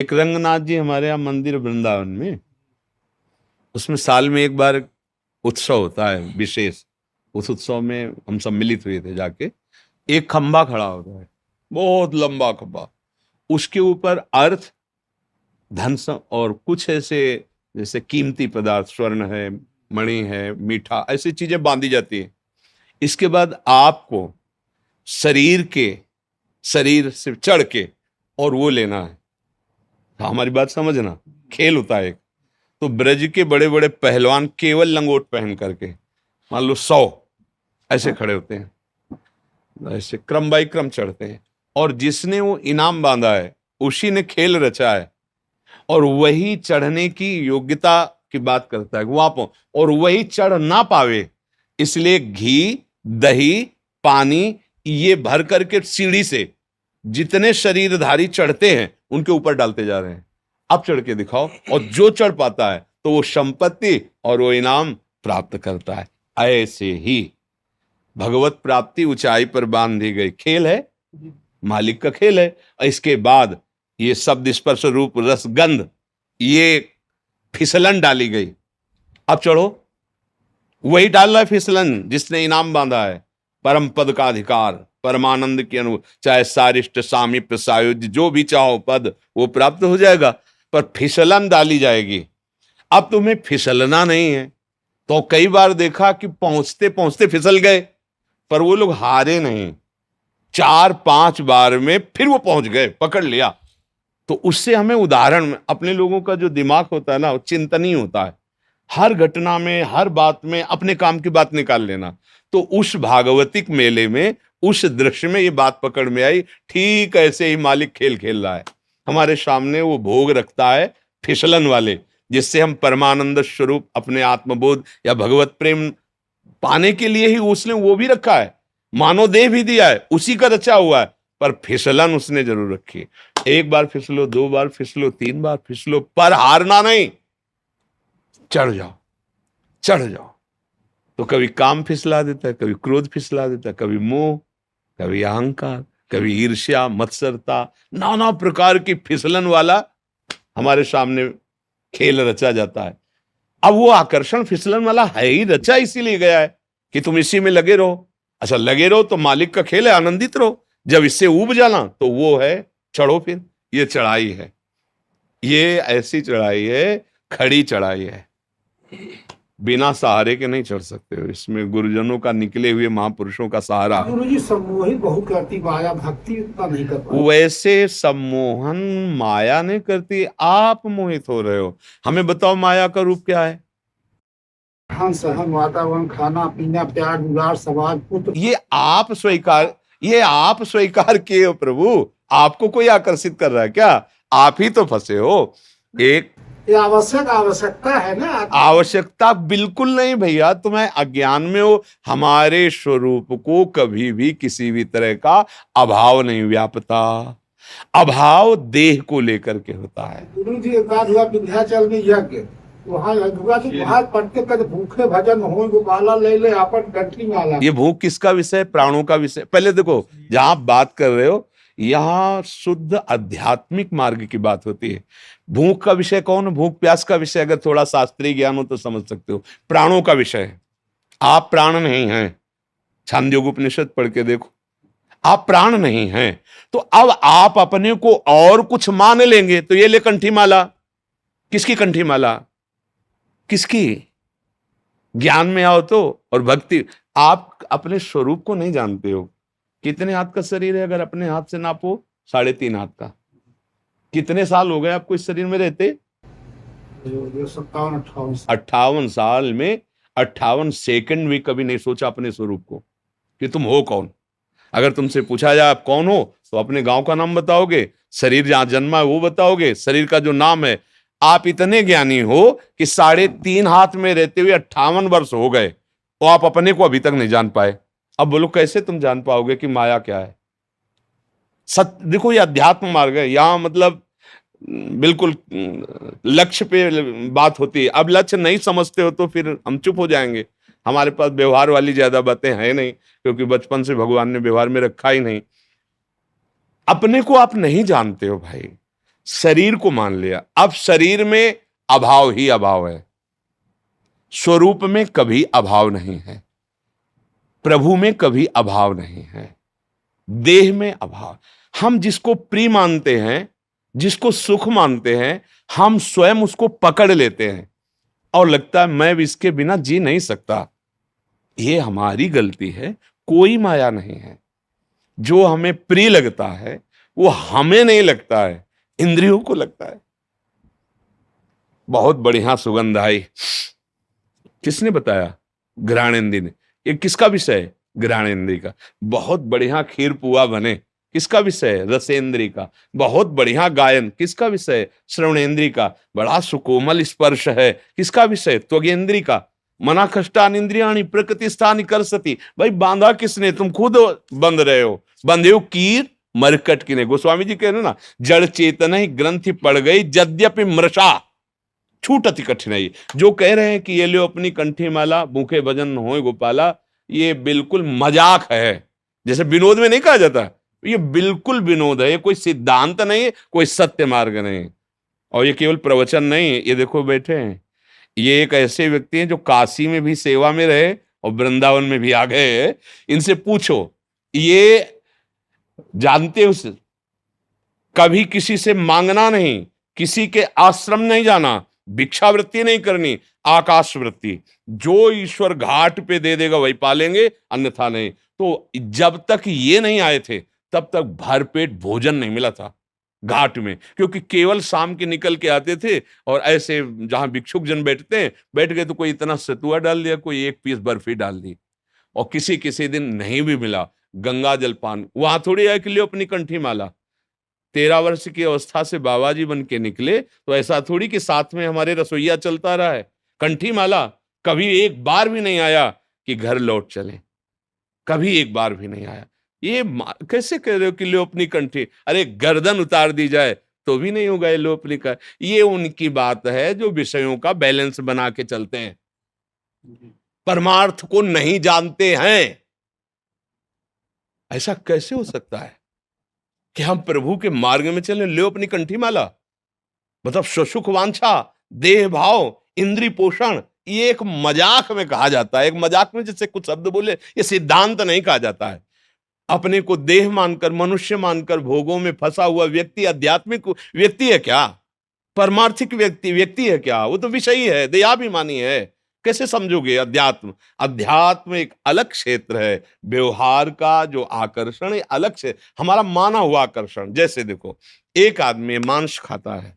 एक रंगनाथ जी हमारे यहाँ मंदिर वृंदावन में, उसमें साल में एक बार उत्सव होता है विशेष। उस उत्सव में हम सब मिलित हुए थे जाके। एक खंभा खड़ा होता है, बहुत लंबा खंभा। उसके ऊपर अर्थ, धन और कुछ ऐसे जैसे कीमती पदार्थ, स्वर्ण है, मणि है, मीठा, ऐसी चीजें बांधी जाती है। इसके बाद आपको शरीर से चढ़ के और वो लेना है। हमारी बात समझना, खेल होता है एक। तो ब्रज के बड़े बड़े पहलवान केवल लंगोट पहन करके, मान लो 100 ऐसे खड़े होते हैं, ऐसे क्रम बाई क्रम चढ़ते हैं। और जिसने वो इनाम बांधा है उसी ने खेल रचा है, और वही चढ़ने की योग्यता की बात करता है वहां पर। और वही चढ़ ना पावे, इसलिए घी, दही, पानी ये भर करके सीढ़ी से जितने शरीरधारी चढ़ते हैं उनके ऊपर डालते जा रहे हैं। अब चढ़ के दिखाओ, और जो चढ़ पाता है तो वो संपत्ति और वो इनाम प्राप्त करता है। ऐसे ही भगवत प्राप्ति ऊंचाई पर बांध दी गई खेल है, मालिक का खेल है। इसके बाद ये शब्द, स्पर्श, रूप, रस, गंध, ये फिसलन डाली गई। अब चढ़ो, वही डाल रहा है फिसलन जिसने इनाम बांधा है। परम पद का अधिकार, परमानंद की अनुभव, चाहे सारिष्ट, सामीप्य, सायुज्य, जो भी चाहो पद वो प्राप्त हो जाएगा, पर फिसलन डाली जाएगी। अब तुम्हें फिसलना नहीं है, तो कई बार देखा कि पहुंचते पहुंचते फिसल गए, पर वो लोग हारे नहीं। 4-5 बार में फिर वो पहुंच गए, पकड़ लिया। तो उससे हमें उदाहरण, अपने लोगों का जो दिमाग होता है ना, वो चिंतनीय होता है। हर घटना में, हर बात में अपने काम की बात निकाल लेना। तो उस भागवतिक मेले में, उस दृश्य में ये बात पकड़ में आई। ठीक ऐसे ही मालिक खेल खेल रहा है हमारे सामने। वो भोग रखता है फिसलन वाले, जिससे हम परमानंद स्वरूप अपने आत्मबोध या भगवत प्रेम पाने के लिए ही उसने वो भी रखा है। मानव देह भी दिया है, उसी का रचा हुआ है, पर फिसलन उसने जरूर रखी। एक बार फिसलो, 2 बार फिसलो, 3 बार फिसलो, पर हारना नहीं। चढ़ जाओ, चढ़ जाओ। तो कभी काम फिसला देता है, कभी क्रोध फिसला देता है, कभी मोह, कभी अहंकार, कभी ईर्ष्या, मत्सरता, नाना प्रकार की फिसलन वाला हमारे सामने खेल रचा जाता है। अब वो आकर्षण फिसलन वाला है ही रचा इसीलिए गया है कि तुम इसी में लगे रहो। अच्छा, लगे रहो तो मालिक का खेल है, आनंदित रहो। जब इससे ऊब जाना तो वो है चढ़ो। फिर ये चढ़ाई है, ये ऐसी चढ़ाई है, खड़ी चढ़ाई है, बिना सहारे के नहीं चढ़ सकते हो। इसमें गुरुजनों का, निकले हुए महापुरुषों का सहारा। गुरुजी सम्मोहित बहुत करती माया, भक्ति उतना नहीं कर पाती। वैसे सम्मोहन माया नहीं करती, आप मोहित हो रहे हो। हमें बताओ माया का रूप क्या है? हाँ, सहन, वातावरण, खाना पीना, प्यार, दुलार, समाज, पुत्र। ये आप स्वीकार किए हो प्रभु। आपको कोई आकर्षित कर रहा है क्या? आप ही तो फंसे हो। एक ये आवश्यकता है ना। आवश्यकता बिल्कुल नहीं भैया, तुम्हें अज्ञान में हो। हमारे स्वरूप को कभी भी किसी भी तरह का अभाव नहीं व्यापता। अभाव देह को लेकर के होता है। गुरुजी एक बात हुआ विंध्याचल में यज्ञ, वहाँ हुआ तो वहाँ पढ़ते कर भूखे भजन हो, गोपाला ले ले अपन कंठी माला। ये भूख किसका विषय? प्राणों का विषय। पहले देखो, जहां आप बात कर रहे हो यहां शुद्ध आध्यात्मिक मार्ग की बात होती है। भूख का विषय कौन? भूख प्यास का विषय अगर थोड़ा शास्त्रीय ज्ञान हो तो समझ सकते हो। प्राणों का विषय है। आप प्राण नहीं हैं, छांदोग्य उपनिषद पढ़ के देखो, आप प्राण नहीं हैं। तो अब आप अपने को और कुछ मान लेंगे तो ये ले कंठी माला। किसकी कंठी माला? किसकी? ज्ञान में आओ तो, और भक्ति। आप अपने स्वरूप को नहीं जानते हो। कितने हाथ का शरीर है? अगर अपने हाथ से नापो, 3.5 हाथ का। कितने साल हो गए आपको इस शरीर में रहते? 58 साल में 58 सेकंड भी कभी नहीं सोचा अपने स्वरूप को कि तुम हो कौन। अगर तुमसे पूछा जाए आप कौन हो, तो अपने गांव का नाम बताओगे, शरीर जहां जन्मा है वो बताओगे, शरीर का जो नाम है। आप इतने ज्ञानी हो कि 3.5 हाथ में रहते हुए 58 वर्ष हो गए, तो आप अपने को अभी तक नहीं जान पाए। अब बोलो कैसे तुम जान पाओगे कि माया क्या है? सत्य देखो, ये अध्यात्म मार्ग है। यहां मतलब बिल्कुल लक्ष्य पे बात होती है। अब लक्ष्य नहीं समझते हो तो फिर हम चुप हो जाएंगे। हमारे पास व्यवहार वाली ज्यादा बातें हैं नहीं, क्योंकि बचपन से भगवान ने व्यवहार में रखा ही नहीं। अपने को आप नहीं जानते हो भाई। शरीर को मान लिया, अब शरीर में अभाव ही अभाव है, स्वरूप में कभी अभाव नहीं है, प्रभु में कभी अभाव नहीं है, देह में अभाव। हम जिसको प्रिय मानते हैं, जिसको सुख मानते हैं, हम स्वयं उसको पकड़ लेते हैं और लगता है मैं भी इसके बिना जी नहीं सकता। ये हमारी गलती है, कोई माया नहीं है। जो हमें प्रिय लगता है वो हमें नहीं लगता है, इंद्रियों को लगता है। बहुत बढ़िया सुगंध आई, किसने बताया? घ्राणेन्द्री ने। ये किसका विषय है? घ्राणेन्द्री का। बहुत बढ़िया खीर पुआ बने, किसका विषय है? रसेंद्री का। बहुत बढ़िया गायन, किसका विषय है? श्रवणेन्द्री का। बड़ा सुकोमल स्पर्श है, किसका विषय? त्वगेन्द्री का। मना कष्टान इंद्रियाणि प्रकृति स्थानि करसति। भाई बांधा किसने? तुम खुद बंध रहे हो। बंधे हो कीर मरकट किने। गोस्वामी जी कह रहे ना, जड़ चेतन ही ग्रंथि पड़ गई यद्यपि मृषा छूटति कठिनाई। जो कह रहे हैं कि ये लो अपनी कंठी माला, भूखे भजन होए गोपाला, ये बिल्कुल मजाक है। जैसे विनोद में नहीं कहा जाता, ये बिल्कुल विनोद है, ये कोई सिद्धांत नहीं है, कोई सत्य मार्ग नहीं है। और ये केवल प्रवचन नहीं है, ये देखो बैठे हैं, ये एक ऐसे व्यक्ति हैं जो काशी में भी सेवा में रहे और वृंदावन में भी आ गए। इनसे पूछो, ये जानते हो कभी किसी से मांगना नहीं, किसी के आश्रम नहीं जाना, भिक्षावृत्ति नहीं करनी, आकाश वृत्ति। जो ईश्वर घाट पे दे देगा वही पालेंगे, अन्यथा नहीं। तो जब तक ये नहीं आए थे तब तक भरपेट भोजन नहीं मिला था घाट में, क्योंकि केवल शाम के निकल के आते थे और ऐसे जहां भिक्षुक जन बैठते हैं, बैठ गए तो कोई इतना सतुआ डाल दिया, कोई एक पीस बर्फी डाल दी। और किसी किसी दिन नहीं भी मिला, गंगा जल पान। वहां थोड़ी आए कि लियो अपनी कंठी माला। 13 वर्ष की अवस्था से बाबा जी बन के निकले, तो ऐसा थोड़ी कि साथ में हमारे रसोईया चलता रहा है। कंठी माला कभी एक बार भी नहीं आया कि घर लौट चले, कभी एक बार भी नहीं आया। ये कैसे कह रहे हो कि लो अपनी कंठी? अरे गर्दन उतार दी जाए तो भी नहीं होगा ये लोपनी का। ये उनकी बात है जो विषयों का बैलेंस बना के चलते हैं, परमार्थ को नहीं जानते हैं। ऐसा कैसे हो सकता है कि हम प्रभु के मार्ग में चले, लो अपनी कंठी माला? मतलब सुख वांछा, देह भाव, इंद्री पोषण, ये एक मजाक में कहा जाता है। एक मजाक में जैसे कुछ शब्द बोले, ये सिद्धांत नहीं कहा जाता है। अपने को देह मानकर, मनुष्य मानकर भोगों में फंसा हुआ व्यक्ति आध्यात्मिक व्यक्ति है क्या? परमार्थिक व्यक्ति है क्या? वो तो विषयी है, दयाभिमानी है। कैसे समझोगे? अध्यात्म, अध्यात्म एक अलग क्षेत्र है। व्यवहार का जो आकर्षण है अलग से, हमारा माना हुआ आकर्षण। जैसे देखो, एक आदमी मांस खाता है,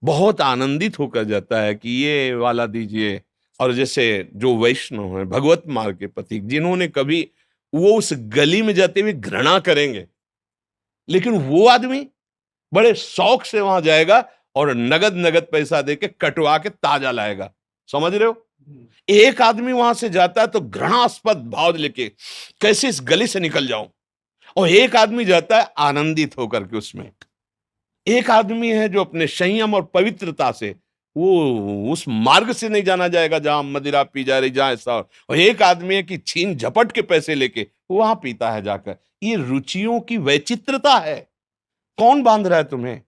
बहुत आनंदित होकर जाता है कि ये वाला दीजिए। और जैसे जो वैष्णव है, भगवत मार्ग के पथिक, जिन्होंने कभी, वो उस गली में जाते हुए घृणा करेंगे, लेकिन वो आदमी बड़े शौक से वहां जाएगा और नगद नगद पैसा देके कटवा के ताजा लाएगा। समझ रहे हो? एक आदमी वहां से जाता है तो घृणास्पद भाव लेके, कैसे इस गली से निकल जाऊं। और एक आदमी जाता है आनंदित होकर के उसमें। एक आदमी है जो अपने संयम और पवित्रता से, वो उस मार्ग से नहीं जाना जाएगा जहां मदिरा पी जा रही, जहां ऐसा। और एक आदमी है कि छीन झपट के पैसे लेके वहां पीता है जाकर। ये रुचियों की वैचित्रता है। कौन बांध रहा है तुम्हें?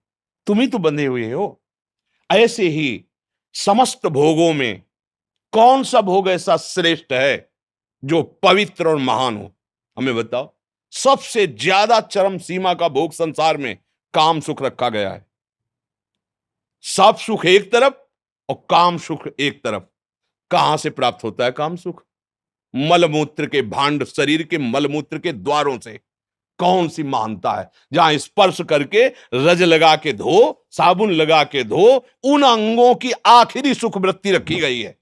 तुम ही तो बंधे हुए हो। ऐसे ही समस्त भोगों में कौन सा भोग ऐसा श्रेष्ठ है जो पवित्र और महान हो? हमें बताओ। सबसे ज्यादा चरम सीमा का भोग संसार में काम सुख रखा गया है। सब सुख एक तरफ और काम सुख एक तरफ। कहां से प्राप्त होता है काम सुख? मलमूत्र के भांड, शरीर के मलमूत्र के द्वारों से। कौन सी महानता है जहां स्पर्श करके, रज लगा के धो, साबुन लगा के धो, उन अंगों की आखिरी सुख वृत्ति रखी गई है।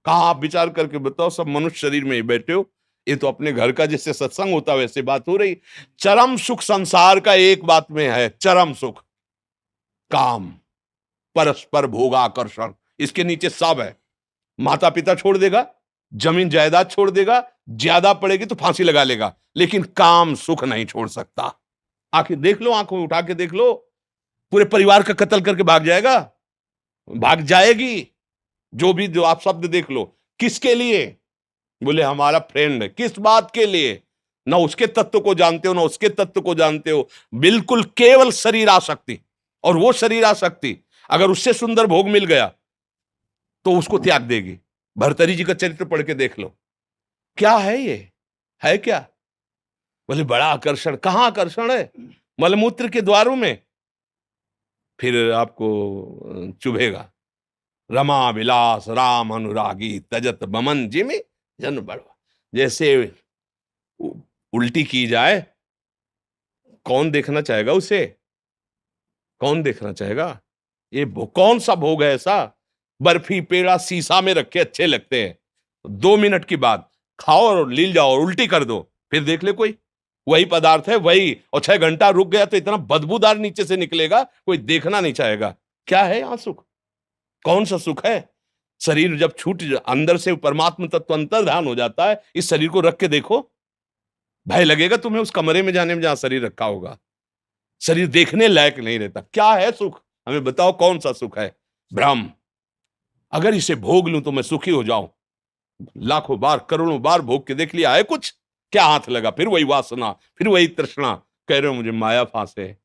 कहां? आप विचार करके बताओ। सब मनुष्य शरीर में ही बैठे हो, ये तो अपने घर का जैसे सत्संग होता है वैसे बात हो रही। चरम सुख संसार का एक बात में है, चरम सुख काम, परस्पर भोगाकर्षण। इसके नीचे सब है। माता पिता छोड़ देगा, जमीन जायदाद छोड़ देगा, ज्यादा पड़ेगी तो फांसी लगा लेगा, लेकिन काम सुख नहीं छोड़ सकता। आखिर देख लो, आंखों में उठा के देख लो, पूरे परिवार का कत्ल करके भाग जाएगा, भाग जाएगी। जो भी जो आप शब्द देख लो, किसके लिए? बोले हमारा फ्रेंड है। किस बात के लिए? ना उसके तत्व को जानते हो, ना उसके तत्व को जानते हो। बिल्कुल केवल शरीर आसक्ति। और वो शरीर आसक्ति अगर उससे सुंदर भोग मिल गया तो उसको त्याग देगी। भर्तरी जी का चरित्र पढ़ के देख लो, क्या है ये, है क्या? बोले बड़ा आकर्षण। कहां आकर्षण है? मलमूत्र के द्वारों में। फिर आपको चुभेगा। रमा विलास राम अनुरागी तजत बमन जिमि जन बड़वा। जैसे उल्टी की जाए, कौन देखना चाहेगा उसे? कौन देखना चाहेगा? ये कौन सा भोग है ऐसा? बर्फी पेड़ा शीशा में रखे अच्छे लगते हैं, 2 मिनट के बाद खाओ और लील जाओ और उल्टी कर दो, फिर देख ले कोई। वही पदार्थ है वही, और 6 घंटा रुक गया तो इतना बदबूदार नीचे से निकलेगा, कोई देखना नहीं चाहेगा। क्या है यहां सुख? कौन सा सुख है? शरीर जब अंदर से परमात्मा तत्व अंतर्धान हो जाता है, इस शरीर को रख के देखो, भय लगेगा तुम्हें उस कमरे में जाने में जहां शरीर रखा होगा। शरीर देखने लायक नहीं रहता। क्या है सुख? हमें बताओ कौन सा सुख है? भ्रम। अगर इसे भोग लूं तो मैं सुखी हो जाऊं। लाखों बार करोड़ों बार भोग के देख लिया है कुछ? क्या हाथ लगा? फिर वही वासना, फिर वही तृष्णा। कह रहे हो मुझे माया फांसे।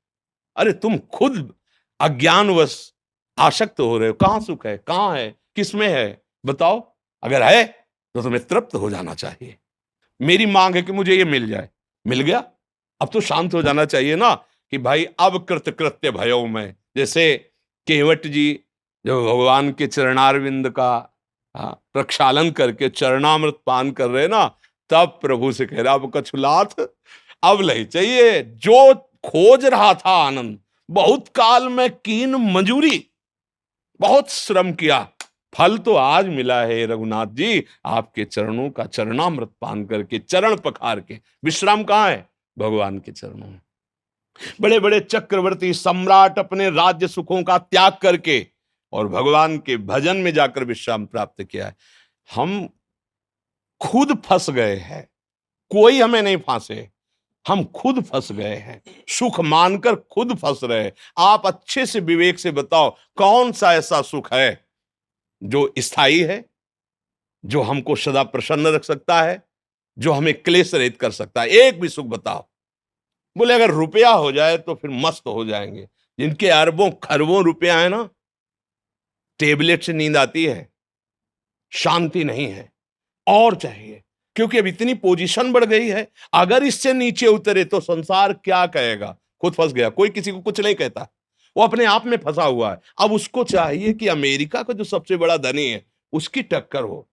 अरे तुम खुद अज्ञानवश आसक्त हो रहे हो। कहां सुख है? कहां है? किसमें है? बताओ। अगर है तो तुम्हें तृप्त हो जाना चाहिए। मेरी मांग है कि मुझे ये मिल जाए। मिल गया, अब तो शांत हो जाना चाहिए ना कि भाई अब कृत्य भयो मैं। जैसे केवट जी जो भगवान के चरणारविंद का प्रक्षालन करके चरणामृत पान कर रहे ना, तब प्रभु से कह रहा अब कछुलाथ अब नहीं चाहिए। जो खोज रहा था आनंद, बहुत काल में कीन मंजूरी, बहुत श्रम किया, फल तो आज मिला है रघुनाथ जी, आपके चरणों का चरणामृत पान करके, चरण पखार के। विश्राम कहां है? भगवान के चरणों में। बड़े बड़े चक्रवर्ती सम्राट अपने राज्य सुखों का त्याग करके और भगवान के भजन में जाकर विश्राम प्राप्त किया है। हम खुद फंस गए हैं, कोई हमें नहीं फांसे, हम खुद फंस गए हैं। सुख मानकर खुद फंस रहे। आप अच्छे से विवेक से बताओ कौन सा ऐसा सुख है जो स्थायी है, जो हमको सदा प्रसन्न रख सकता है, जो हमें क्लेश रहित कर सकता है? एक भी सुख बताओ। बोले अगर रुपया हो जाए तो फिर मस्त हो जाएंगे। जिनके अरबों खरबों रुपया है ना, टेबलेट से नींद आती है, शांति नहीं है, और चाहिए। क्योंकि अब इतनी पोजीशन बढ़ गई है, अगर इससे नीचे उतरे तो संसार क्या कहेगा? खुद फंस गया, कोई किसी को कुछ नहीं कहता, वो अपने आप में फंसा हुआ है। अब उसको चाहिए कि अमेरिका का जो सबसे बड़ा धनी है उसकी टक्कर हो।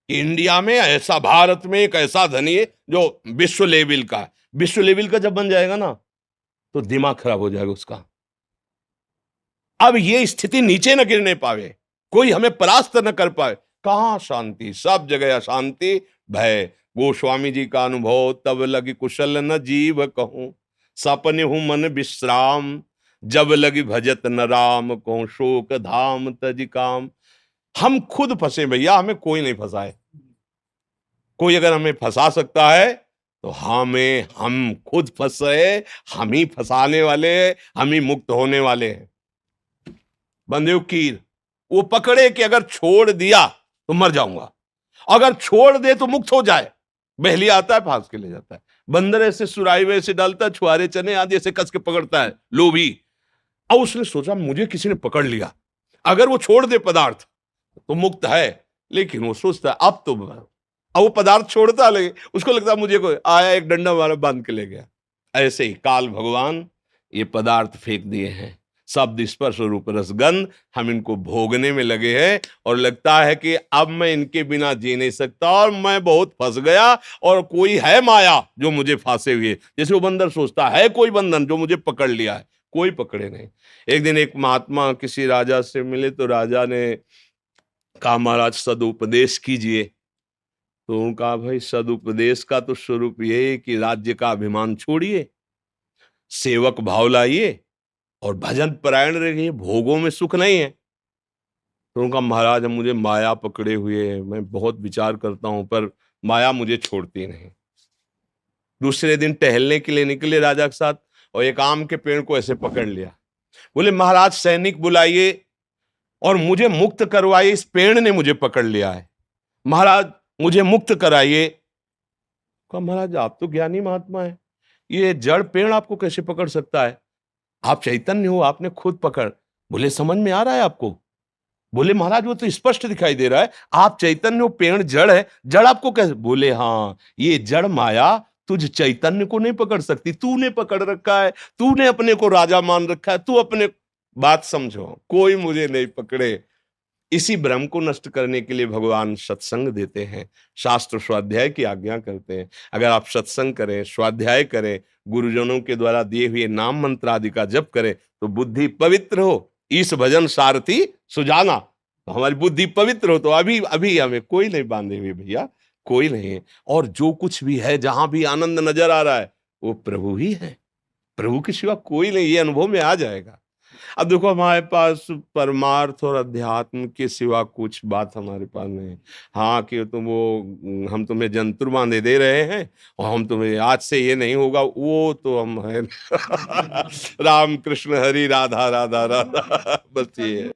इंडिया में ऐसा, भारत में एक ऐसा धनी है जो विश्व लेवल का, विश्व लेवल का जब बन जाएगा ना तो दिमाग खराब हो जाएगा उसका। अब ये स्थिति नीचे न गिरने पावे, कोई हमें परास्त न कर पाए। कहां शांति? सब जगह अशांति भय। गोस्वामी जी का अनुभव, तब लगी कुशल न जीव कहूं, सपने हूं मन विश्राम, जब लगी भजत न राम कहूं, शोक धाम तज काम। हम खुद फंसे भैया, हमें कोई नहीं फंसाए। कोई अगर हमें फंसा सकता है तो हम खुद फंसे, हम ही फंसाने वाले, हम ही मुक्त होने वाले हैं। बंदे कीर वो पकड़े कि अगर छोड़ दिया तो मर जाऊंगा, अगर छोड़ दे तो मुक्त हो जाए। बहली आता है फांस के ले जाता है। बंदर ऐसे सुराई में ऐसे डालता है, छुआरे चने आदि ऐसे कस के पकड़ता है, लोभी। अब उसने सोचा मुझे किसी ने पकड़ लिया, अगर वो छोड़ दे पदार्थ तो मुक्त है। लेकिन वो सोचता है अब वो पदार्थ छोड़ता लगे, उसको लगता है मुझे कोई आया एक डंडा मारा बांध के ले गया। ऐसे ही काल भगवान ये पदार्थ फेंक दिए हैं, शब्द स्पर्श रूप रसगंध, हम इनको भोगने में लगे हैं और लगता है कि अब मैं इनके बिना जी नहीं सकता और मैं बहुत फंस गया और कोई है माया जो मुझे फांसे हुए। जैसे वो बंदर सोचता है कोई बंधन जो मुझे पकड़ लिया है, कोई पकड़े नहीं। एक दिन एक महात्मा किसी राजा से मिले तो राजा ने कहा महाराज सदुपदेश कीजिए। तो उन्होंने कहा भाई सदुपदेश का तो स्वरूप ये है कि राज्य का अभिमान छोड़िए, सेवक भाव लाइए और भजन परायण रहिए, भोगों में सुख नहीं है। तो उनका महाराज मुझे माया पकड़े हुए है, मैं बहुत विचार करता हूं पर माया मुझे छोड़ती नहीं। दूसरे दिन टहलने के लिए निकले राजा के साथ और एक आम के पेड़ को ऐसे पकड़ लिया। बोले महाराज सैनिक बुलाइए और मुझे मुक्त करवाइए, इस पेड़ ने मुझे पकड़ लिया है, महाराज मुझे मुक्त कराइए। कहा महाराज आप तो ज्ञानी महात्मा है, ये जड़ पेड़ आपको कैसे पकड़ सकता है? आप चैतन्य हो, आपने खुद पकड़। बोले समझ में आ रहा है आपको? बोले महाराज वो तो स्पष्ट दिखाई दे रहा है, आप चैतन्य हो, पेड़ जड़ है, जड़ आपको कैसे? बोले हाँ, ये जड़ माया तुझ चैतन्य को नहीं पकड़ सकती, तूने पकड़ रखा है, तूने अपने को राजा मान रखा है, तू अपने। बात समझो, कोई मुझे नहीं पकड़े। इसी भ्रम को नष्ट करने के लिए भगवान सत्संग देते हैं, शास्त्र स्वाध्याय की आज्ञा करते हैं। अगर आप सत्संग करें, स्वाध्याय करें, गुरुजनों के द्वारा दिए हुए नाम मंत्र आदि का जप करें, तो बुद्धि पवित्र हो। इस भजन सारथी सुजाना, तो हमारी बुद्धि पवित्र हो, तो अभी अभी हमें कोई नहीं बांधे हुए भैया, कोई नहीं है। और जो कुछ भी है, जहां भी आनंद नजर आ रहा है, वो प्रभु ही है, प्रभु के सिवा कोई नहीं। ये अनुभव में आ जाएगा। अब देखो हमारे पास परमार्थ और अध्यात्म के सिवा कुछ बात हमारे पास नहीं है। हाँ कि तुम वो हम तुम्हें जंतुर बांधे दे रहे हैं और हम तुम्हें आज से ये नहीं होगा, वो तो हम है। राम कृष्ण हरि राधा राधा राधा, बस ये है।